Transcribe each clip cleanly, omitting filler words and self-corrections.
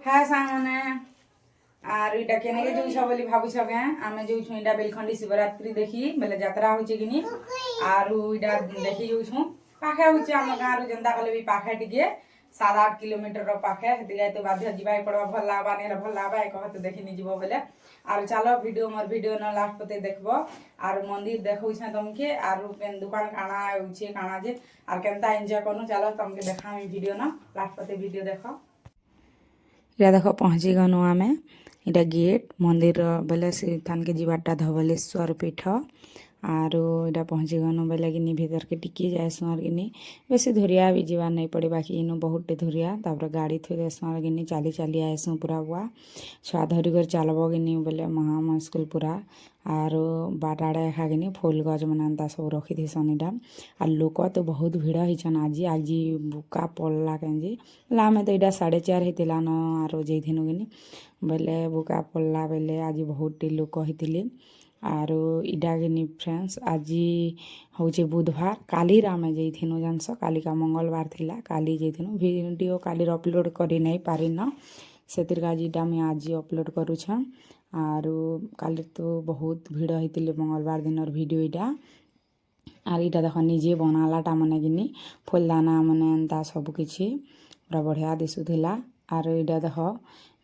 हाय सांगने are इटा केने के जोछ बोली भाबुछ के आमे जोछ इटा बेलखंडी शिवरात्रि देखी बेले यात्रा होचे किनी आरु इटा देखी जोछ पाखे होचे हम गाँ रु जनता कले भी पाखे टिके 7-8 किलोमीटर रो पाखे हेति गाय तो बाध्य जिबाई पड़वा भल लाबा नेला भल लाबा एक कहत देखि नि जीवो बेले आर चलो वीडियो मोर वीडियो न लास्ट पते देखबो आर मंदिर देखौ छ तुमके आर पेन दुकान काना होचे काना जे आर केनता एन्जॉय करनु चलो तुमके देखामी वीडियो न लास्ट पते वीडियो देखो इटा देख पहुँची गनु आमे इटा गेट मंदिर बेले से थान के जीवाटा धवलेश्वर पीठ आरो इटा पहुँची गनु बेले कि भीतर के टिकी जाएसु आर कि बेसी धुरिया भी जीवा नहीं पड़े बाकी इनु बहुत धुरिया तापर गाड़ी थोई देसु आर कि चाली चाली आएसु पूरा बुआ छुआ धरी कर चलबो कि बोले महा मुस्किल पूरा आरो बाटाड़े एखा कि फुल गज मानता सब रखी थीसन इटा आर लोक तो बहुत भिड़ होचन आज बुका पड़ला केंजी आमे तो इटा 4:30 होता न आरो जेथिनु कि बोले बुका पड़ला बेले आज बहुत लोक होते आरो इटा कि फ्रेंड्स आज हूँ बुधवार काली आमे जेथिनु जानस काली का मंगलवार थिला काली जेथिनु वीडियो काली अपलोड करी नहीं पारि न सेतिर आज इटा मैं आज अपलोड करूछ आरो काली तो बहुत भिड़ होते मंगलवार दिन वीडियो इटा आर इटा देख निजे बनालाटा मने कि फुलदाना मने एंता सबकि पूरा बढ़िया दिशुला आर इटा देख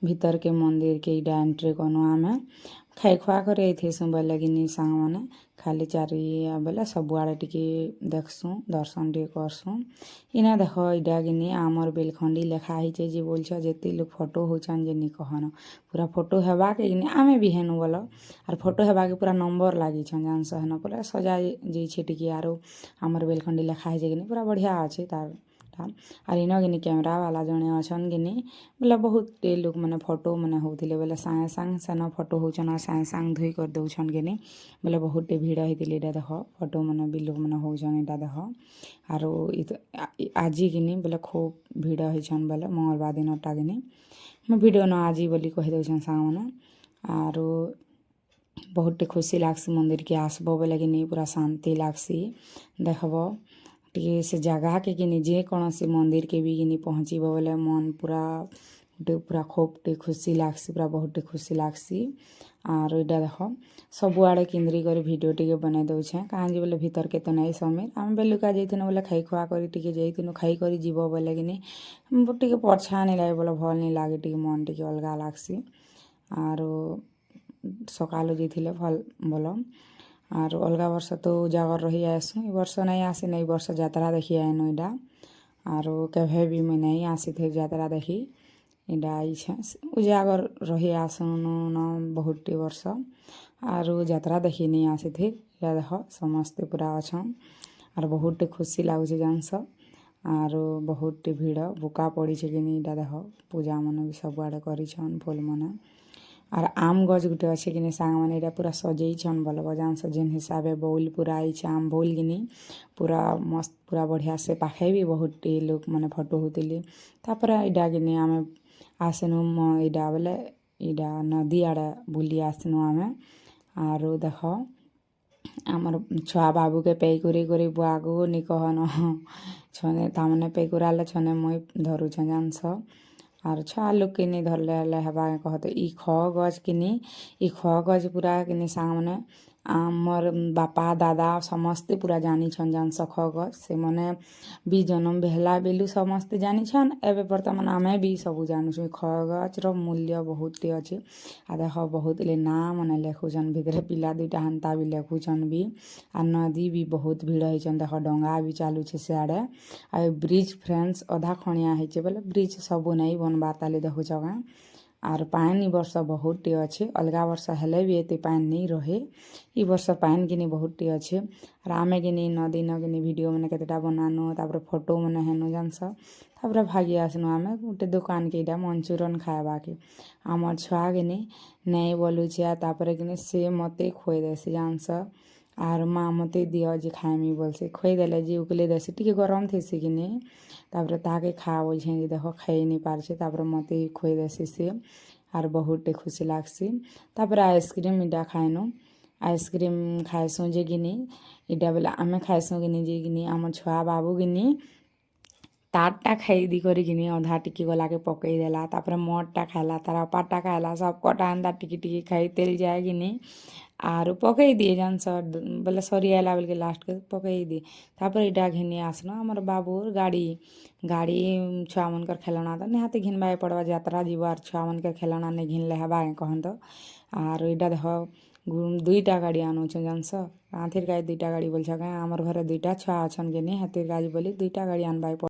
भीतर के मंदिर के इटा एंट्री कनु आमे खाई खुआ कर बोले कि सांग मैंने खाली चारि बेले सबुआड़े टिके देखसु दर्शन टे करसु इना देख इटा कि आमर बेलखंडी लेखा है जे बोल जिते लोग फोटो होचन जे नि कहन पूरा फोटो हेबा के आमे भी हेनु बोल आर फोटो हेबा के पूरा नंबर लगी जानस हेन पूरा सजा जे टिके आरो आमर बेलखंडी लेखा है कि पूरा बढ़िया अच्छे तार आर इन कि कैमरा वाला जड़े अच्छन कि बोले बहुत लोग मैंने फोटो मैंने होते बोले सागे सांग सेन फोटो होचन सागे सांग धोई कर दौन कि बोले बहुत भिड़ होते इटा देख फोटो मैंने भी लोग मैंने होचन इटा देख आरो आज कि बोले खूब भिड़ होचन बोले मंगलवार दिन टा कि भिडियो न आज बोली कहीदे सांग मैंने आरो बहुत खुशी लागसी मंदिर के आसबो बोले कि पूरा शांति लागसी देखबो टे से जगह के कि जे कौन से मंदिर के भी कि पहुँचब बोले मन पूरा पूरा खूब टे खुशी लागसी पूरा बहुत खुशी लागसी आर इटा देख सबुआड़े केन्द्री कर वीडियो टे बना दौछे कहाँ बोले भीतर के तो नहीं समीर आम बेलुका जाइनु बोले खाई खुआ कर जाइनु खाई कर जीव बोले कि टे पर्छा नहीं लगे बोले भल नहीं लगे टे मन टे अलग लागसी आरो सकाल जाइए भल बोल आर अलग वर्ष तो उजागर रही आसु वर्ष नहीं आसी नहीं वर्ष यात्रा देखी आनु इटा आरो केभे भी मैं नहीं आसी थे यात्रा देखी इटा आई उजागर रही आसु न बहुत वर्ष आरो यात्रा देखी नहीं आसी थे या देख समस्ते पूरा अच्छन आर बहुत खुशी लगुच जानस आरो बहुत भिड़ बुका पड़ी कि इटा देख पूजा मन भी सबुआड़े कर फूल मन आर आम गज गुटे अच्छे कि सांग मैंने इटा पूरा सजैन बोल जानस जेन हिसाब से बौल पूरा आई आम बौल कि पूरा मस्त पूरा बढ़िया से पाखे भी बहुत लोग मैंने फोटो होते तापर इटा कि आम आसनु इटा बोले इटा नदी आड़े बुली आसनु आमे आरो देख आमर छुआ बाबू के पे करी बुआगो नि कहन छने तामने पे कराले छने मुई धरुछ जानस आर छुआ लोग कि धरले हेबा कहते ई ख गज कि ई ख गज पूरा कि सांग मैंने आमर बापा दादा समस्ते पूरा जानी जानस ख गज से मैंने भी जन्म भेला बेलू समस्ते जानी एवं बर्तमान आमे भी सब जानूँ ख गज मूल्य बहुत अच्छे आ देख बहुत ले ना मैंने लेखुन भितर पिला दुटा हांता भी लेखुन भी आ नदी भी बहुत भिड़ होचन देख डंगा भी चालू है सियाड़े आ ब्रिज फ्रेंड्स अधा खणिया है बोले ब्रिज सबू नहीं बनवा ताले देखुच आर पानी वर्ष बहुत अच्छे अलग वर्ष हेले भी एते पानी नहीं रहे ई वर्ष पानी कि बहुत अच्छे आर आमे कि नदी न कि वीडियो मैंने केतेटा बनानु तापर फोटो मैंने हेनु जानस तापर भागी आसनु आमे गोटे दुकान के इटा मंचूरियन खाएबा के आमर छुआ कि नहीं बोलुचे तापर कि से मते खोई देसी जानस आर माँ मते दियो जे खाएमी बोल से खोई देले जे उकले देसी टिके गरम थेसी कि तापर ताके खा बोल जे देख खाई नहीं पारछे तापर मते खोई देसी से आर बहुत खुशी लागसी तापर आइसक्रीम इटा खाएनु आइसक्रीम खाएसु जे कि इटा बोले आमे खाएसु कि जे कि आम छुआ बाबू कि ତାରଟା ଖାଇଦି କରିକିନି ଅଧା ଟିକେ ଗଲାକେ ପକେଇ ଦେଲା ତାପରେ ମଠଟା ଖାଇଲା ତାର ଅପାଟା ଖାଇଲା ସବକଟା ଏନ୍ତା ଟିକେ ଟିକେ ଖାଇ ତେଲ ଯାଏକିନି ଆରୁ ପକେଇ ଦିଏ ଜାଣିଛ ବୋଲେ ସରି ଆଇଲା ବେଲକେ ଲାଷ୍ଟକେ ପକେଇ ଦିଏ ତାପରେ ଇଟା ଘିନି ଆସନ ଆମର ବାବୁର ଗାଡ଼ି ଛୁଆମାନଙ୍କର ଖେଲଣା ତ ନିହାତି ଘିନବାକେ ପଡ଼ବା ଯାତ୍ରା ଯିବ ଆର୍ ଛୁଆମାନଙ୍କର ଖେଲଣା ନେଇ ଘିନଲେ ହେବା କହନ୍ତ ଆରୁ ଇଟା ଦେହ ଦୁଇଟା ଗାଡ଼ି ଆନୁଛୁ ଜାଣିଛ କାଁଥିର କାଜି ଦୁଇଟା ଗାଡ଼ି ବୋଲଛ କାଁ ଆମର ଘରେ ଦୁଇଟା ଛୁଆ ଅଛନ୍ କି ନି ହେତିର କାଜି ବୋଲି ଦୁଇଟା ଗାଡ଼ି ଆନବାକେ